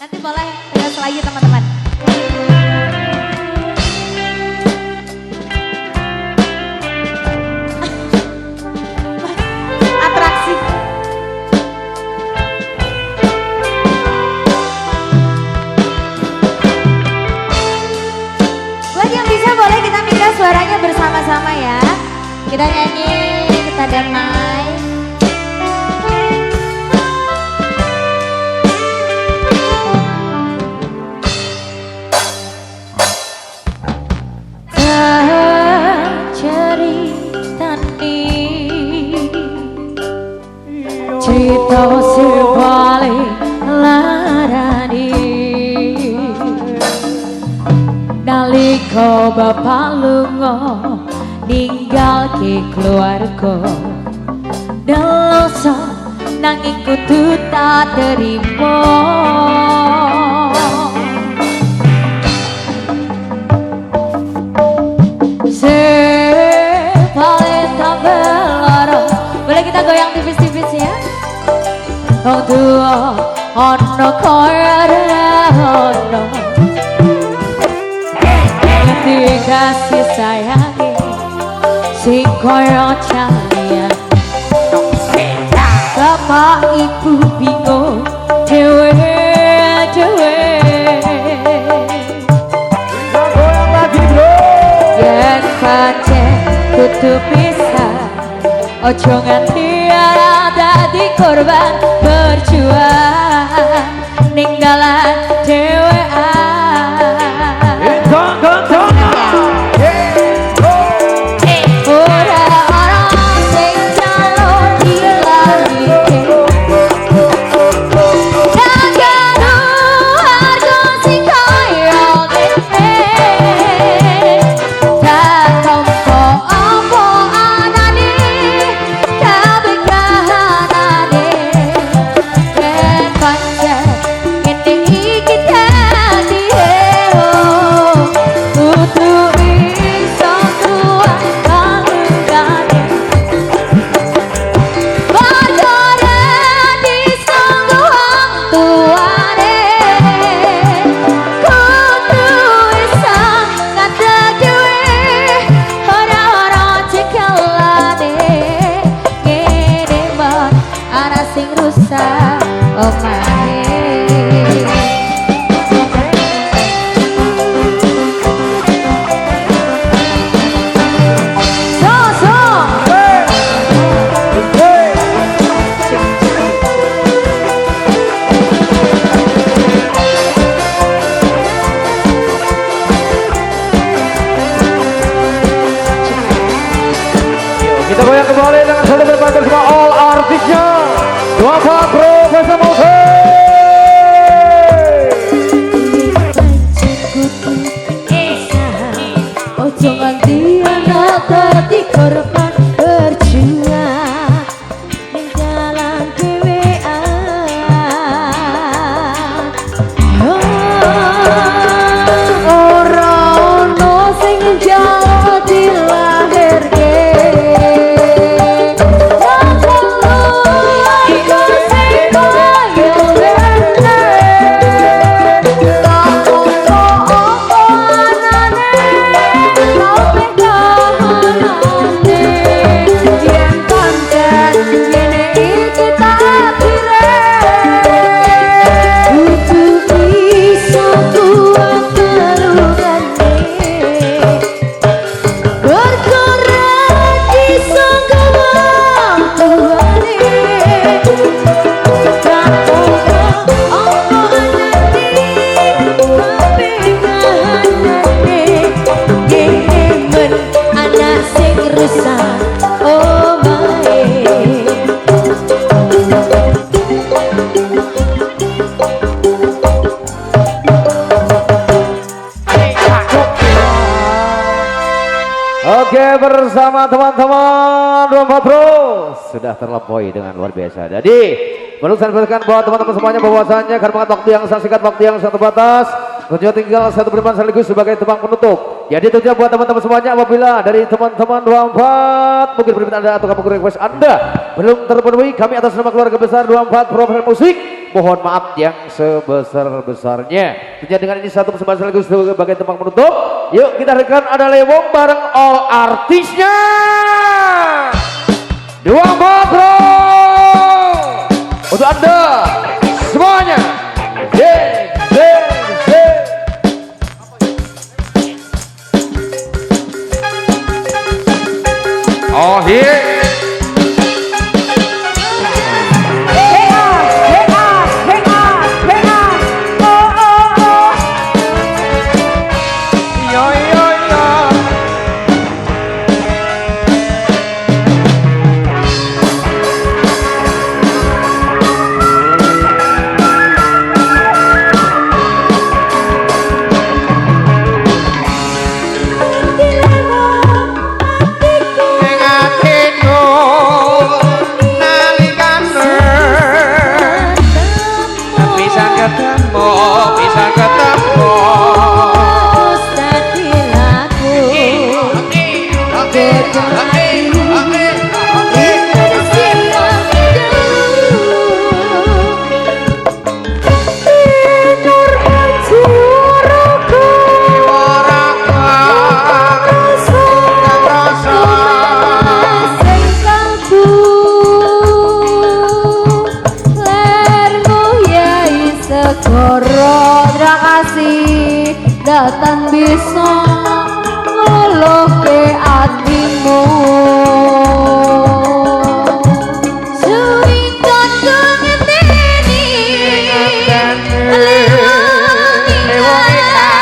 Nanti boleh request lagi teman-teman. Atraksi. Buat yang bisa boleh kita minta suaranya bersama-sama ya. Kita nyanyi, kita damai. Cerita sebalik larani nalika bapak lunga ninggal ke keluarga deloso nanging kudu tak terima sebalik tambah lara. Boleh kita goyang tipis-tipis ya. Oh tua ono kaya ono ngerti kasih sayangi sing kaya calian bapak ibu bingung dewe yen pancen kudu pisah ojo nganti ana dadi korban berjuang ning dalan dhewean. Ora ana sing calon dilalike kaganu harga sing kaya ngene tak tompo apa anane kabeh kahanane yen pancen ngene iki dadi kudu iso kuat kalungane padha disanggo wong tuane kudu iso ngadeg dhewe ora cekelane ngene mah ana sing rusak omahe. Kita goyang kembali dengan saling berbantu semua all artisnya. Bapak Bro bersama Ojo nganti ana dadi korban berjuang ning dalan dhewean. Ora ono sing jalo dilahirke Oke, bersama teman-teman Bapak Bro sudah terlampaui dengan luar biasa. Jadi, perlu saya sampaikan buat teman-teman semuanya bahwasannya karena waktu yang sangat singkat, waktu yang sangat terbatas, Tentunya tinggal satu perempuan sekaligus sebagai tebang penutup. Jadi tentunya buat teman-teman semuanya, apabila dari teman-teman 24 mungkin permintaan Anda atau kamu request Anda belum terpenuhi, kami atas nama keluarga besar 24 Profil Musik mohon maaf yang sebesar-besarnya. Tentunya dengan ini satu persembahan sekaligus sebagai tebang penutup. Yuk kita hadirkan ada Lewong bareng all artisnya 24 Pro untuk Anda semuanya. Oh here. Datang bisa ngeloke hatimu suwingkon ngeteni lewongi kita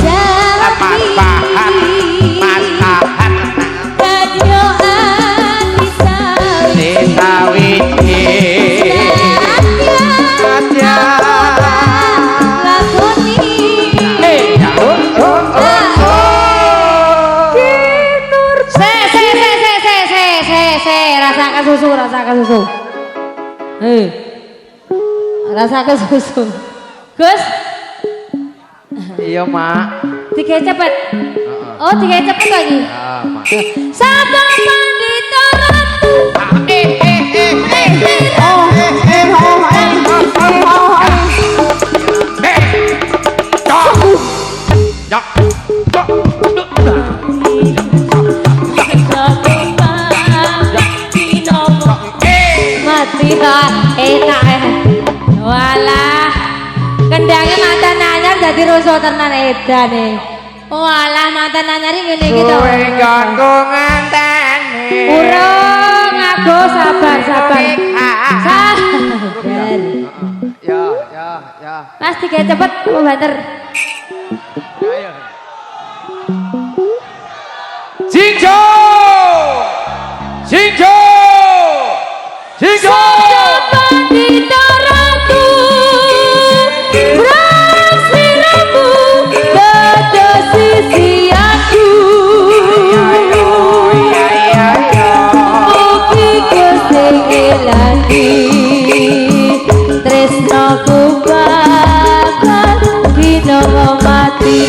jalan masahan kadioan disawiti rasakan susu. Rasakan susu. Gus. Iya, Mak. Tiga cepet. Oh, tiga cepet lagi. Ya, Mak. Sabar pandita ratu. Enak walah kendangnya mantan anyar jadi rusuh tenan edan nih walah mantan anyar ini gitu kowe ganggu nganteni urung aku sabar ya Mas tiga cepet mau banter Jinjo pandita ratu brasliramu dada sisi aku mugi Gusti ngelani tresnaku bakal dina mati.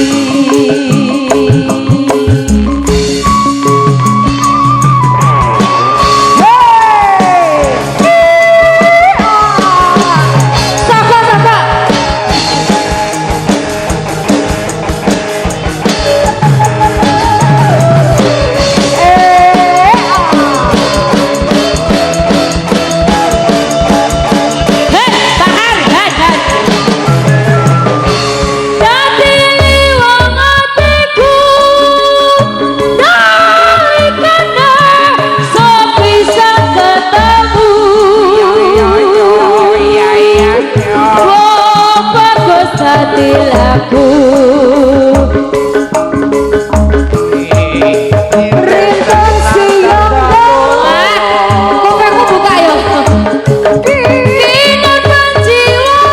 Hatiku rintang siang kok aku buka ya kinatan jiwa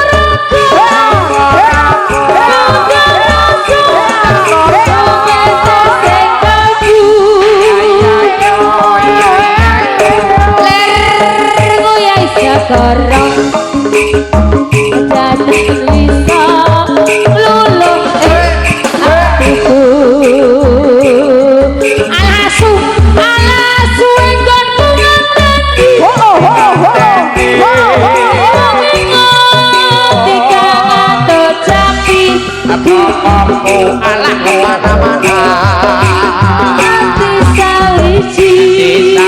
lerku ya isa korong dan lisa Ngomongmu alah kemana-mana Ati sawiji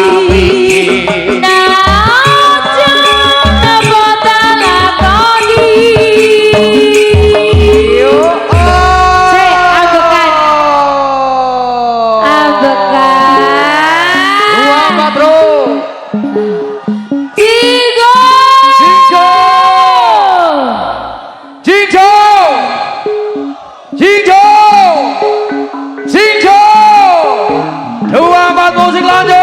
Najan napa talakoni Sik ambekan Ambekan bro Tigo Jinjo Jinjo Jinjo 24 musik lanjut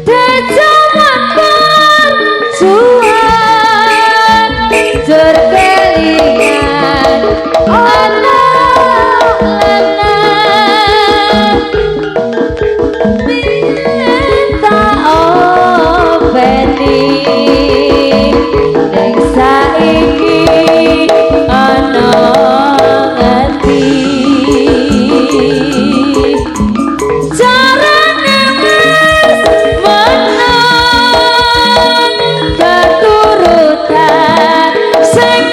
Tejaman perjuangan terkelingan anak-anak minta openi ning saiki ana ngendi carane menang keturutan sing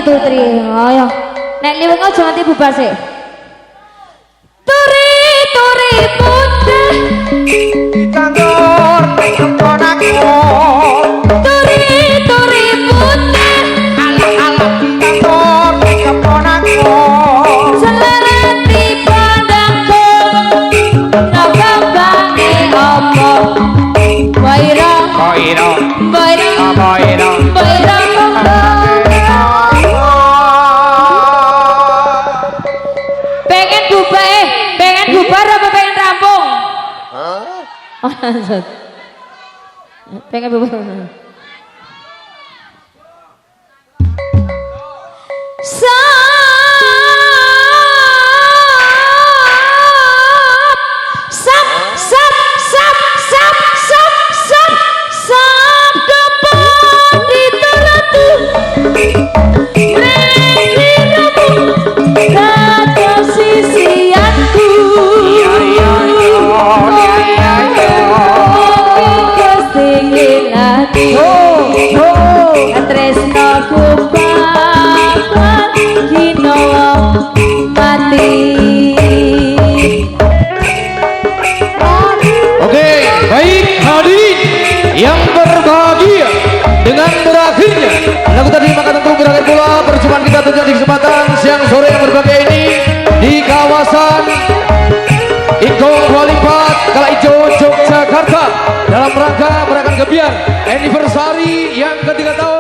turi ayo nek liweng aja nganti bubar sik turi putih Kantor ning keponakku turi putih alah-alah kantor ning keponakku selerati pandangku nagambange apa waira pengen bubar apa pengen rampung? Oh, lanjut. Pengen bubar. Sap depan diteratu kata sisianku kestingin hati tresnaku bapak kinowo mati. Oke, baik hadirin yang berbahagia dengan berakhirnya lagu tadi maka tentu berakhir pula perjumpaan kita tentunya di kesempatan siang sore yang berbahagia ini di kawasan Ingkong 24 Kala Ijo Yogyakarta dalam rangka merayakan gebiar anniversary yang ke-3 tahun